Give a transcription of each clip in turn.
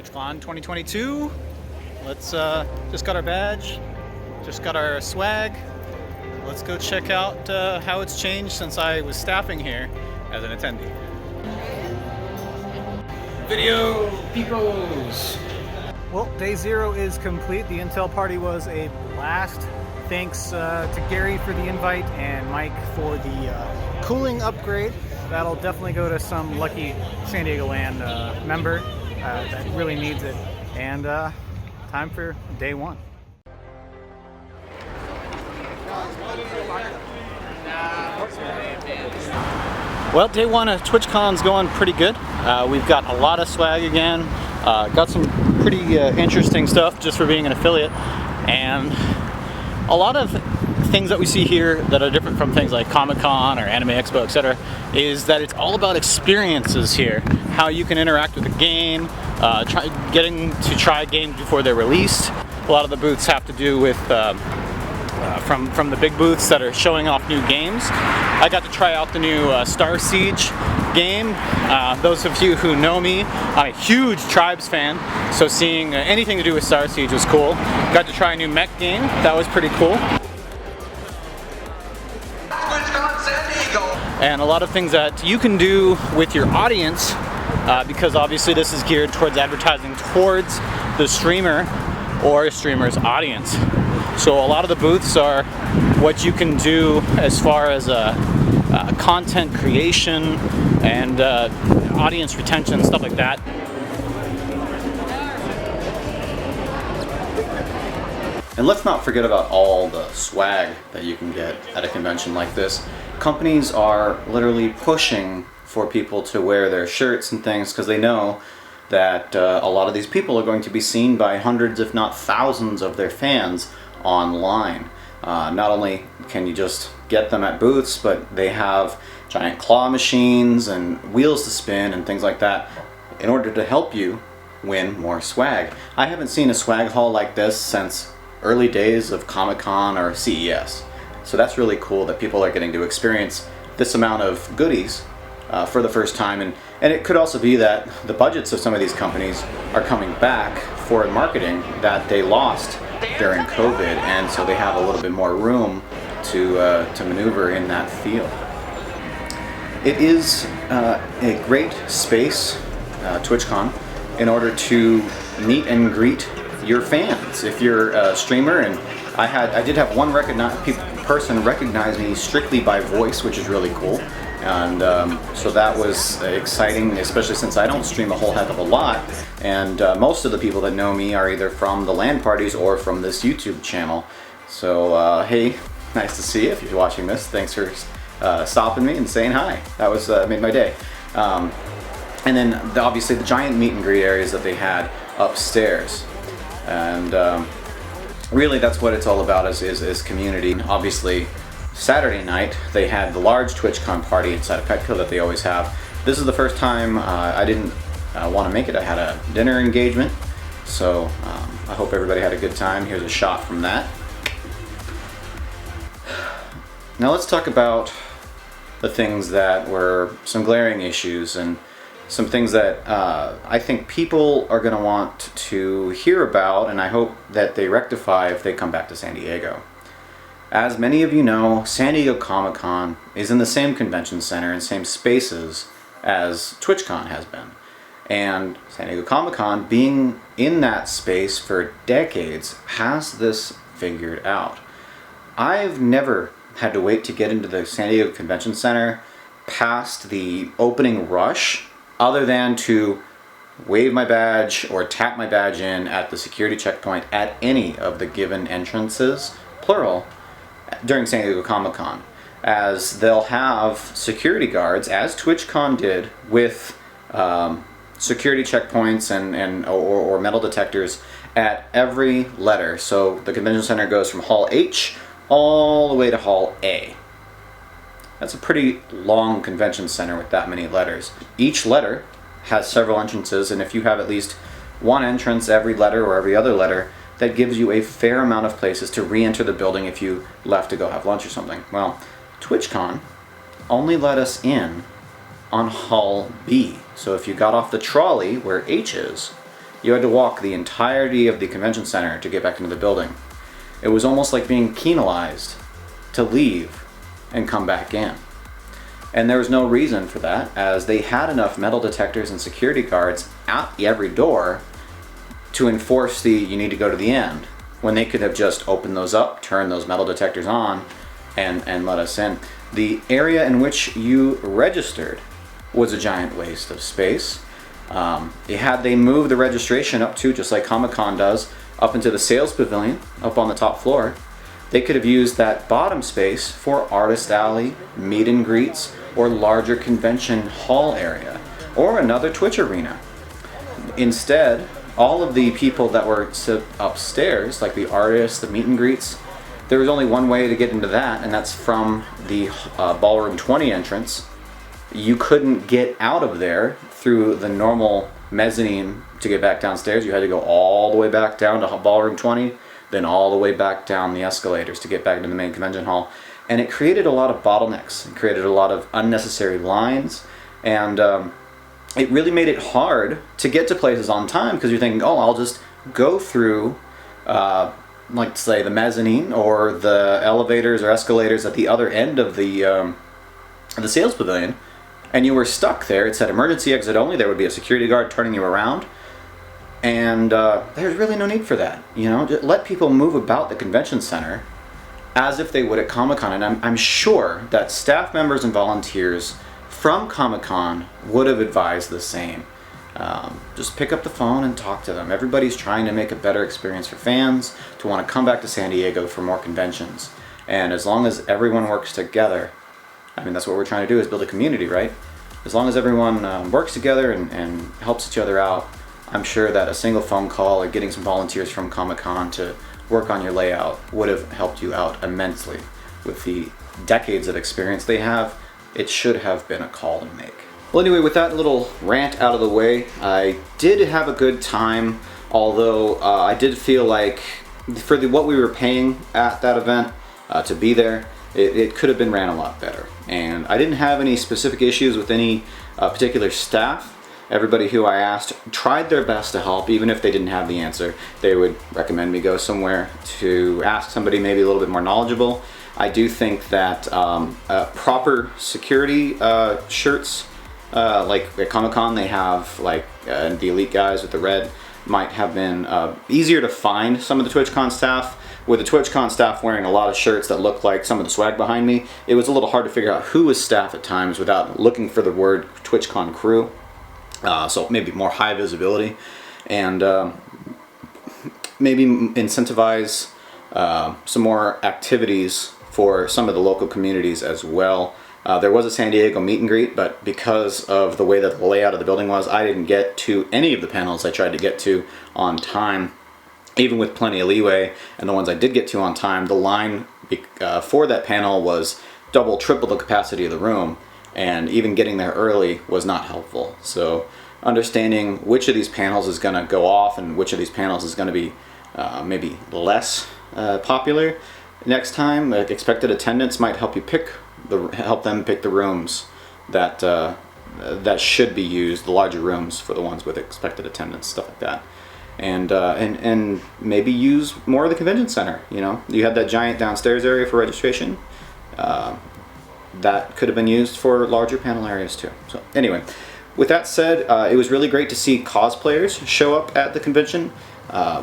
TwitchCon 2022. Let's just got our badge, just got our swag. Let's go check out how it's changed since I was staffing here as an attendee. Video peoples. Well, day 0 is complete. The Intel party was a blast. Thanks to Gary for the invite and Mike for the cooling upgrade. That'll definitely go to some lucky San Diego Land member that really needs it. And time for day 1. Well, day 1 of TwitchCon's going pretty good. We've got a lot of swag again. Got some pretty interesting stuff just for being an affiliate. And a lot of things that we see here that are different from things like Comic-Con or Anime Expo, etc., is that it's all about experiences here. How you can interact with the game, getting to try games before they're released. A lot of the booths have to do with from the big booths that are showing off new games. I got to try out the new Star Siege game. Those of you who know me, I'm a huge Tribes fan, so seeing anything to do with Star Siege was cool. Got to try a new mech game. That was pretty cool. And a lot of things that you can do with your audience, because obviously this is geared towards advertising towards the streamer or a streamer's audience. So a lot of the booths are what you can do as far as content creation and audience retention, stuff like that. And let's not forget about all the swag that you can get at a convention like this. Companies are literally pushing for people to wear their shirts and things because they know that a lot of these people are going to be seen by hundreds, if not thousands, of their fans online. Not only can you just get them at booths, but they have giant claw machines and wheels to spin and things like that in order to help you win more swag. I haven't seen a swag haul like this since early days of Comic-Con or CES. So that's really cool that people are getting to experience this amount of goodies for the first time. And it could also be that the budgets of some of these companies are coming back for marketing that they lost during COVID, and so they have a little bit more room to maneuver in that field. It is a great space, TwitchCon, in order to meet and greet your fans. If you're a streamer, and I did have one person recognize me strictly by voice, which is really cool. And so that was exciting, especially since I don't stream a whole heck of a lot. And most of the people that know me are either from the LAN parties or from this YouTube channel. So hey, nice to see you if you're watching this. Thanks for stopping me and saying hi. That was made my day. And then obviously the giant meet and greet areas that they had upstairs. And really that's what it's all about, is community. Obviously Saturday night they had the large TwitchCon party inside of Petco that they always have. This is the first time I didn't want to make it. I had a dinner engagement, so I hope everybody had a good time. Here's a shot from that. Now let's talk about the things that were some glaring issues and some things that I think people are going to want to hear about, and I hope that they rectify if they come back to San Diego. As many of you know, San Diego Comic-Con is in the same convention center and same spaces as TwitchCon has been. And San Diego Comic-Con, being in that space for decades, has this figured out. I've never had to wait to get into the San Diego Convention Center past the opening rush, other than to wave my badge or tap my badge in at the security checkpoint at any of the given entrances, plural, during San Diego Comic-Con, as they'll have security guards, as TwitchCon did, with security checkpoints or metal detectors at every letter. So the convention center goes from Hall H all the way to Hall A. That's a pretty long convention center with that many letters. Each letter has several entrances, and if you have at least one entrance every letter or every other letter, that gives you a fair amount of places to re-enter the building if you left to go have lunch or something. Well, TwitchCon only let us in on Hall B. So if you got off the trolley where H is, You had to walk the entirety of the convention center to get back into the building. It was almost like being penalized to leave and come back in. And there was no reason for that, as they had enough metal detectors and security guards at every door to enforce the you need to go to the end, when they could have just opened those up, turned those metal detectors on, and let us in. The area in which you registered was a giant waste of space. Had they moved the registration up to, just like Comic-Con does, up into the sales pavilion, up on the top floor, they could have used that bottom space for artist alley, meet and greets, or larger convention hall area, or another Twitch arena. Instead, all of the people that were upstairs, like the artists, the meet and greets, there was only one way to get into that, and that's from the Ballroom 20 entrance. You couldn't get out of there through the normal mezzanine to get back downstairs. You had to go all the way back down to Ballroom 20, then all the way back down the escalators to get back into the main convention hall. And it created a lot of bottlenecks. It created a lot of unnecessary lines, and it really made it hard to get to places on time, because you're thinking, oh, I'll just go through, like say the mezzanine or the elevators or escalators at the other end of the sales pavilion, and you were stuck there. It said emergency exit only. There would be a security guard turning you around, and there's really no need for that. You know, just let people move about the convention center as if they would at Comic-Con. And I'm sure that staff members and volunteers from Comic-Con would have advised the same. Just pick up the phone and talk to them. Everybody's trying to make a better experience for fans, to want to come back to San Diego for more conventions. And as long as everyone works together, I mean, that's what we're trying to do, is build a community, right? As long as everyone works together and helps each other out, I'm sure that a single phone call or getting some volunteers from Comic-Con to work on your layout would have helped you out immensely. With the decades of experience they have, it should have been a call to make. Well, anyway, with that little rant out of the way, I did have a good time, although I did feel like for what we were paying at that event to be there, it could have been ran a lot better. And I didn't have any specific issues with any particular staff. Everybody who I asked tried their best to help, even if they didn't have the answer. They would recommend me go somewhere to ask somebody maybe a little bit more knowledgeable. I do think that proper security shirts, like at Comic-Con they have, like the elite guys with the red, might have been easier to find some of the TwitchCon staff. With the TwitchCon staff wearing a lot of shirts that look like some of the swag behind me, it was a little hard to figure out who was staff at times without looking for the word TwitchCon crew. So maybe more high visibility, and maybe incentivize some more activities for some of the local communities as well. There was a San Diego meet and greet, but because of the way that the layout of the building was, I didn't get to any of the panels I tried to get to on time. Even with plenty of leeway, and the ones I did get to on time, the line for that panel was double, triple the capacity of the room, and even getting there early was not helpful. So understanding which of these panels is going to go off and which of these panels is going to be maybe less popular next time, expected attendance might help you help them pick the rooms that that should be used, the larger rooms for the ones with expected attendance, stuff like that. And maybe use more of the convention center. You know, you had that giant downstairs area for registration. That could have been used for larger panel areas too. So anyway, with that said, it was really great to see cosplayers show up at the convention.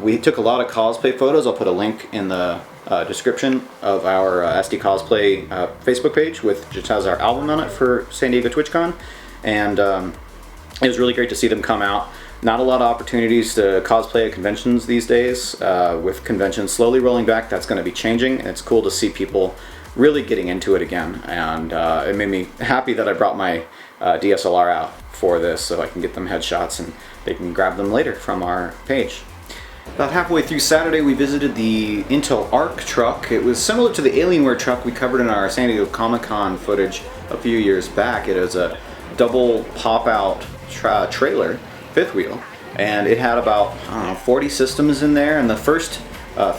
We took a lot of cosplay photos. I'll put a link in the description of our SD Cosplay Facebook page, which just has our album on it for San Diego TwitchCon. And it was really great to see them come out. Not a lot of opportunities to cosplay at conventions these days. With conventions slowly rolling back, that's going to be changing, and it's cool to see people really getting into it again. And it made me happy that I brought my DSLR out for this so I can get them headshots and they can grab them later from our page. About halfway through Saturday, we visited the Intel Arc truck. It was similar to the Alienware truck we covered in our San Diego Comic-Con footage a few years back. It was a double pop-out trailer, fifth wheel, and it had about 40 systems in there, and the first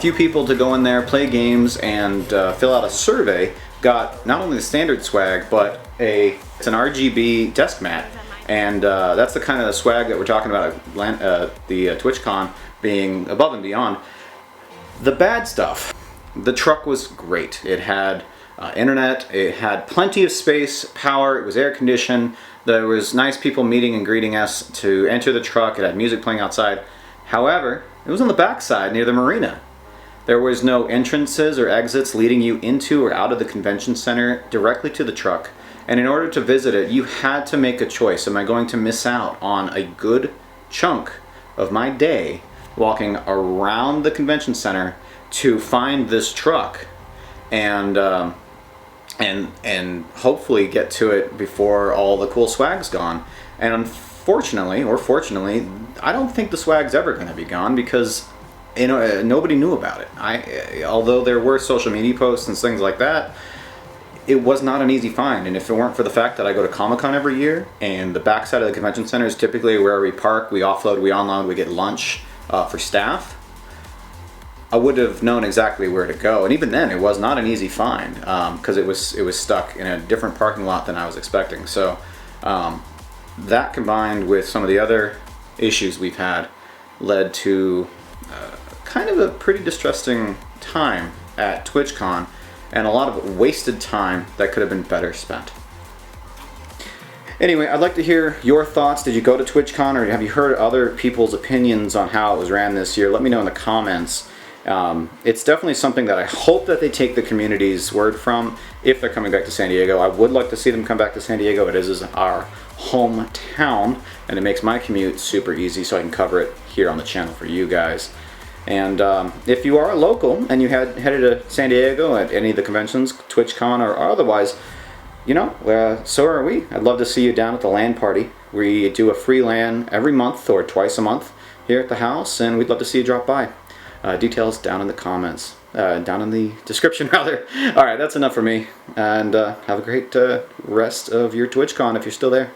few people to go in there, play games, and fill out a survey got not only the standard swag, but it's an RGB desk mat, And that's the kind of swag that we're talking about at the TwitchCon, being above and beyond. The bad stuff. The truck was great. It had internet, it had plenty of space, power, it was air conditioned, there was nice people meeting and greeting us to enter the truck, it had music playing outside. However, it was on the backside near the marina. There was no entrances or exits leading you into or out of the convention center directly to the truck. And in order to visit it, you had to make a choice. Am I going to miss out on a good chunk of my day walking around the convention center to find this truck and hopefully get to it before all the cool swag's gone? And unfortunately, or fortunately, I don't think the swag's ever going to be gone, because nobody knew about it. Although there were social media posts and things like that, it was not an easy find. And if it weren't for the fact that I go to Comic-Con every year, and the backside of the convention center is typically where we park, we offload, we unload, we get lunch for staff, I would have known exactly where to go. And even then, it was not an easy find, because it was stuck in a different parking lot than I was expecting. So that, combined with some of the other issues we've had, led to kind of a pretty distressing time at TwitchCon, and a lot of wasted time that could have been better spent. Anyway, I'd like to hear your thoughts. Did you go to TwitchCon, or have you heard other people's opinions on how it was ran this year? Let me know in the comments. It's definitely something that I hope that they take the community's word from if they're coming back to San Diego. I would like to see them come back to San Diego. It is our hometown, and it makes my commute super easy, so I can cover it here on the channel for you guys. And if you are local and you headed to San Diego at any of the conventions, TwitchCon or otherwise, so are we. I'd love to see you down at the LAN party. We do a free LAN every month or twice a month here at the house, and we'd love to see you drop by. Details down in the comments, down in the description rather. Alright, that's enough for me, and have a great rest of your TwitchCon if you're still there.